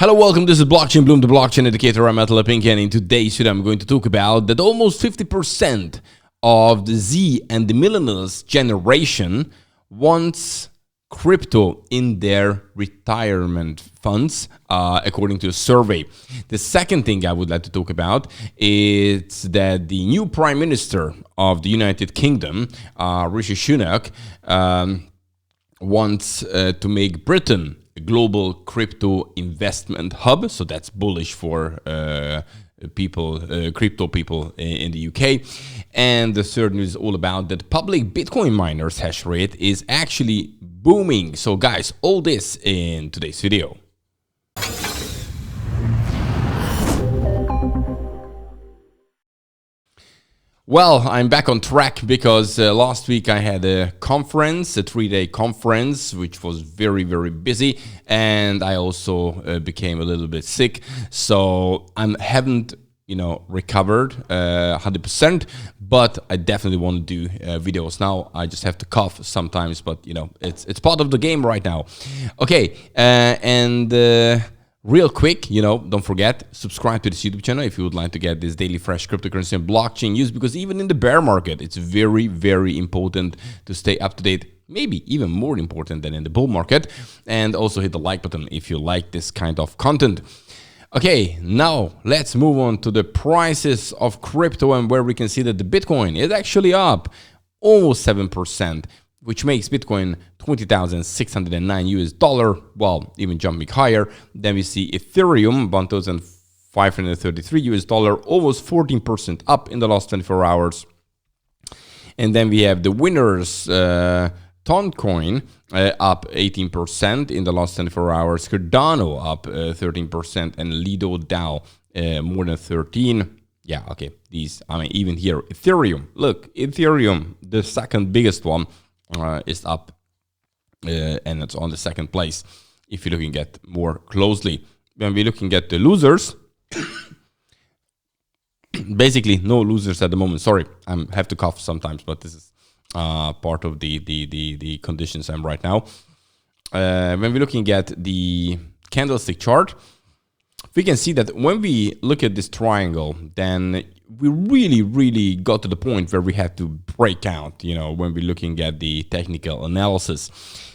Hello, welcome. This is Blockchain Bloom, the blockchain educator. I'm Metal Pink, and in today's video, I'm going to talk about that almost 50% of the Z and the millennials generation wants crypto in their retirement funds, according to a survey. The second thing I would like to talk about is that the new Prime Minister of the United Kingdom, Rishi Sunak, wants to make Britain a global crypto investment hub. So that's bullish for crypto people in the UK. And the third news is all about that public Bitcoin miners hash rate is actually booming. So guys, all this in today's video. Well, I'm back on track because last week I had a conference, a 3-day conference, which was very, very busy. And I also became a little bit sick. So I haven't, recovered 100%, but I definitely want to do videos now. I just have to cough sometimes, but it's part of the game right now. Okay, real quick, don't forget, subscribe to this YouTube channel if you would like to get this daily fresh cryptocurrency and blockchain news, because even in the bear market, it's very, very important to stay up to date, maybe even more important than in the bull market. And also hit the like button if you like this kind of content. Okay, now let's move on to the prices of crypto, and where we can see that the Bitcoin is actually up almost 7%. Which makes Bitcoin $20,609. Well, even jumping higher. Then we see Ethereum $1,533, almost 14% up in the last 24 hours. And then we have the winners, Toncoin up 18% in the last 24 hours. Cardano up 13%, and Lido DAO more than 13. Yeah, okay. Even here, Ethereum. Look, Ethereum, the second biggest one, is up, and it's on the second place if you're looking at more closely. When we're looking at the losers, basically no losers at the moment. Sorry, I have to cough sometimes, but this is part of the conditions I'm right now. When we're looking at the candlestick chart, we can see that when we look at this triangle, then we really got to the point where we had to break out, when we're looking at the technical analysis.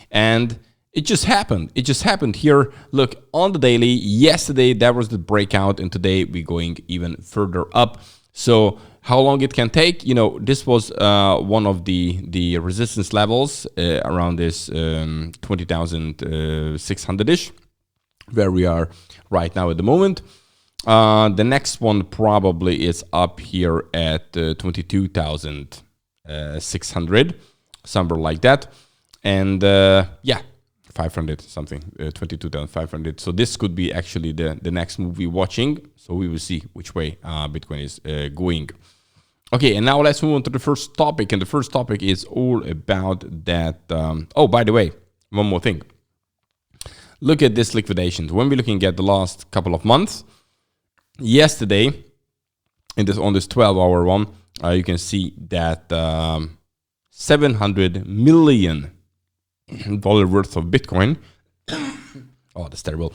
And it just happened. It just happened here. Look, on the daily, yesterday, that was the breakout, and today we're going even further up. So how long it can take? This was one of the resistance levels around this 20,600-ish, where we are right now at the moment. The next one probably is up here at 22,600, somewhere like that. And 500 something, 22,500. So this could be actually the next move we're watching. So we will see which way Bitcoin is going. Okay, and now let's move on to the first topic. And the first topic is all about that. Oh, by the way, one more thing. Look at this liquidation. When we're looking at the last couple of months, yesterday, on this 12-hour one, you can see that $700 million worth of Bitcoin, oh, that's terrible,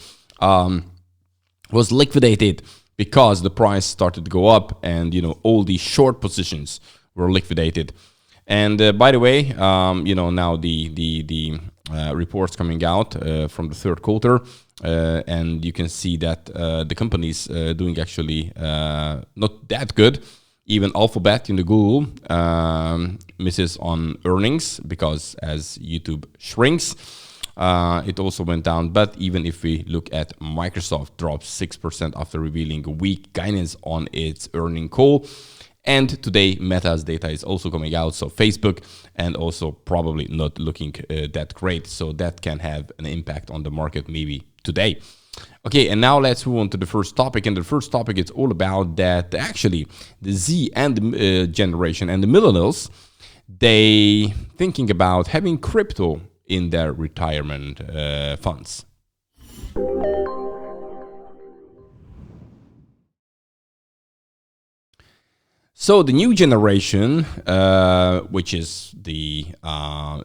was liquidated because the price started to go up, and all these short positions were liquidated. And by the way, now the reports coming out from the third quarter, and you can see that the company's doing actually not that good. Even Alphabet in the Google misses on earnings because as YouTube shrinks, it also went down. But even if we look at Microsoft, drops 6% after revealing a weak guidance on its earning call. And today, Meta's data is also coming out, so Facebook, and also probably not looking that great. So that can have an impact on the market maybe today. Okay, and now let's move on to the first topic. And the first topic is all about that actually the Z and the generation and the millennials, they thinking about having crypto in their retirement funds. So the new generation, which is the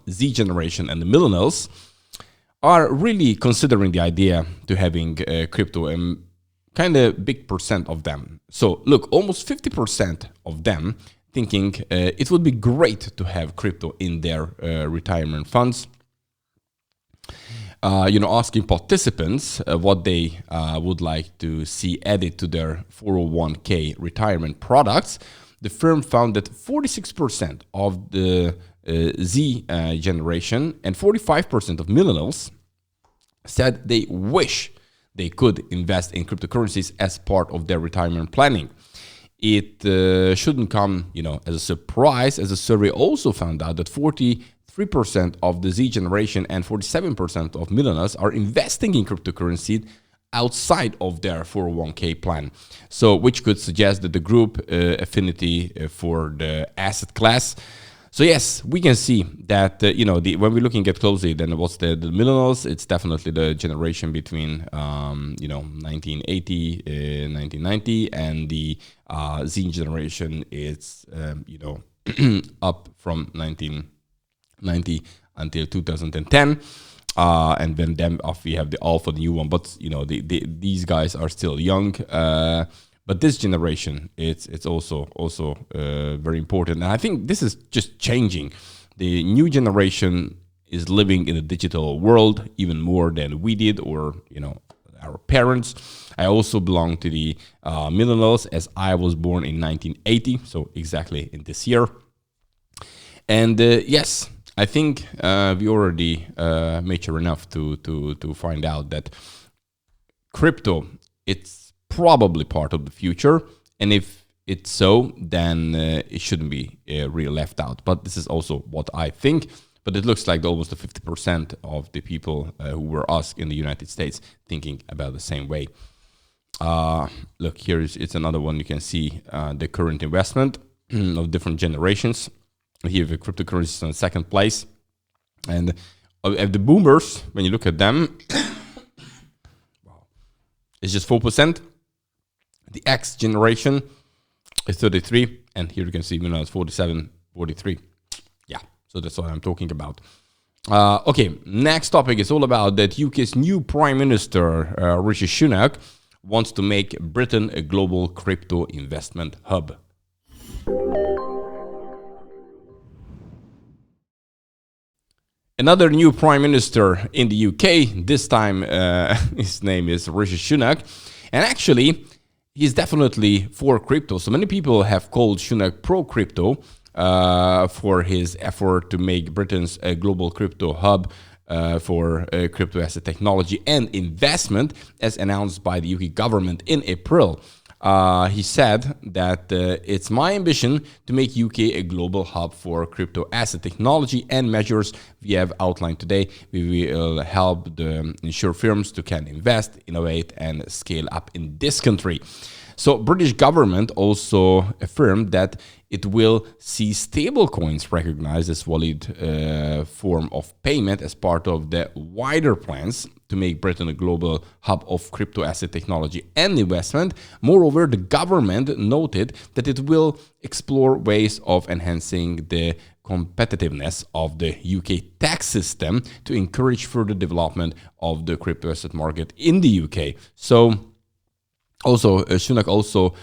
Z generation and the millennials, are really considering the idea to having crypto, and kind of big percent of them. So look, almost 50% of them thinking it would be great to have crypto in their retirement funds. Asking participants what they would like to see added to their 401k retirement products, the firm found that 46% of the Z generation and 45% of millennials said they wish they could invest in cryptocurrencies as part of their retirement planning. It shouldn't come, as a surprise, as the survey also found out that 43% of the Z generation and 47% of millennials are investing in cryptocurrency outside of their 401k plan. So, which could suggest that the group affinity for the asset class. So yes, we can see that when we're looking at closely, then what's the millennials? It's definitely the generation between 1980, 1990, and the Z generation is up from 1990 until 2010. And then we have the alpha, the new one, but these guys are still young. But this generation, it's also very important, and I think this is just changing. The new generation is living in a digital world even more than we did, or our parents. I also belong to the millennials, as I was born in 1980, so exactly in this year. And yes, I think we already mature enough to find out that crypto, it's probably part of the future, and if it's so, then it shouldn't be really left out. But this is also what I think. But it looks like almost 50% of the people who were asked in the United States thinking about the same way. Look, it's another one. You can see the current investment of different generations. Here the cryptocurrencies on second place, and of the boomers, when you look at them, it's just 4%. The X generation is 33, and here you can see it's 47, 43. Yeah, so that's what I'm talking about. Okay, next topic is all about that UK's new Prime Minister, Rishi Sunak, wants to make Britain a global crypto investment hub. Another new Prime Minister in the UK, this time his name is Rishi Sunak, and actually, he's definitely for crypto. So many people have called Sunak pro-crypto for his effort to make Britain's a global crypto hub for crypto asset technology and investment, as announced by the UK government in April. He said that it's my ambition to make UK a global hub for crypto asset technology, and measures we have outlined today. We will help the insure firms to can invest, innovate, and scale up in this country. So British government also affirmed that it will see stablecoins recognized as valid form of payment as part of the wider plans to make Britain a global hub of crypto asset technology and investment. Moreover, the government noted that it will explore ways of enhancing the competitiveness of the UK tax system to encourage further development of the crypto asset market in the UK. So also, Sunak also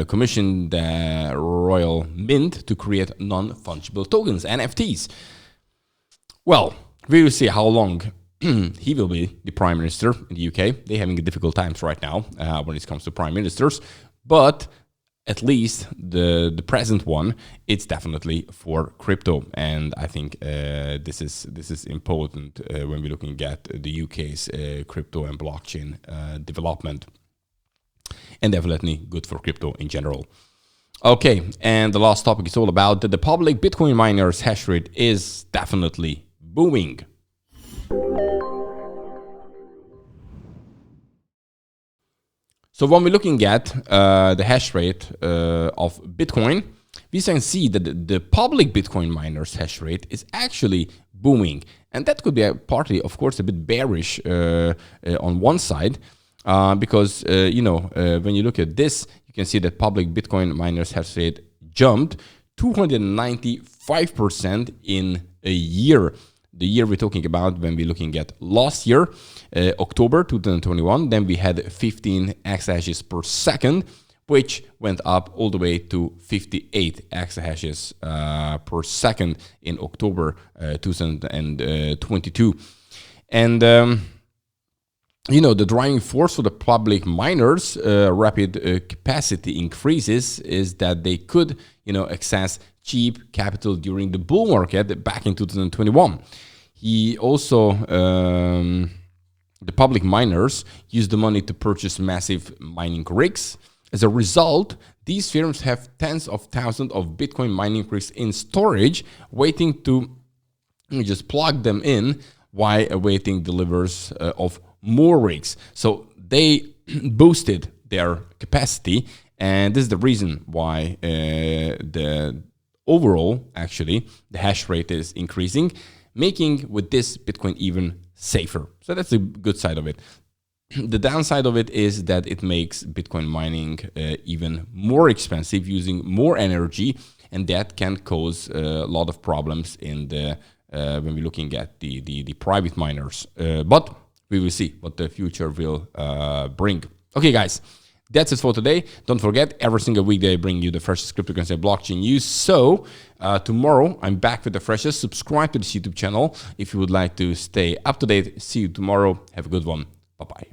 commissioned the Royal Mint to create non-fungible tokens, NFTs. Well, we will see how long he will be the Prime Minister in the UK. They're having difficult times right now when it comes to Prime Ministers, but at least the present one, it's definitely for crypto, and I think this is important when we're looking at the UK's crypto and blockchain development, and definitely good for crypto in general. Okay, and the last topic is all about that the public Bitcoin miners hash rate is definitely booming. So when we're looking at the hash rate of Bitcoin, we can see that the public Bitcoin miners hash rate is actually booming. And that could be partly, of course, a bit bearish on one side, because, when you look at this, you can see that public Bitcoin miners hash rate jumped 295% in a year. the year we're talking about, when we're looking at last year, October 2021, then we had 15 exahashes per second, which went up all the way to 58 exahashes per second in October 2022. And you know, the driving force for the public miners' rapid capacity increases is that they could, you know, access cheap capital during the bull market back in 2021. He also, the public miners used the money to purchase massive mining rigs. As a result, these firms have tens of thousands of Bitcoin mining rigs in storage, waiting to just plug them in while awaiting deliveries of more rigs. So they boosted their capacity, and this is the reason why the overall, actually, the hash rate is increasing, making with this Bitcoin even safer. So that's the good side of it. The downside of it is that it makes Bitcoin mining even more expensive, using more energy, and that can cause a lot of problems in the when we're looking at the private miners. But we will see what the future will bring. Okay, guys, that's it for today. Don't forget, every single weekday I bring you the freshest cryptocurrency and blockchain news. So tomorrow I'm back with the freshest. Subscribe to this YouTube channel if you would like to stay up to date. See you tomorrow. Have a good one. Bye-bye.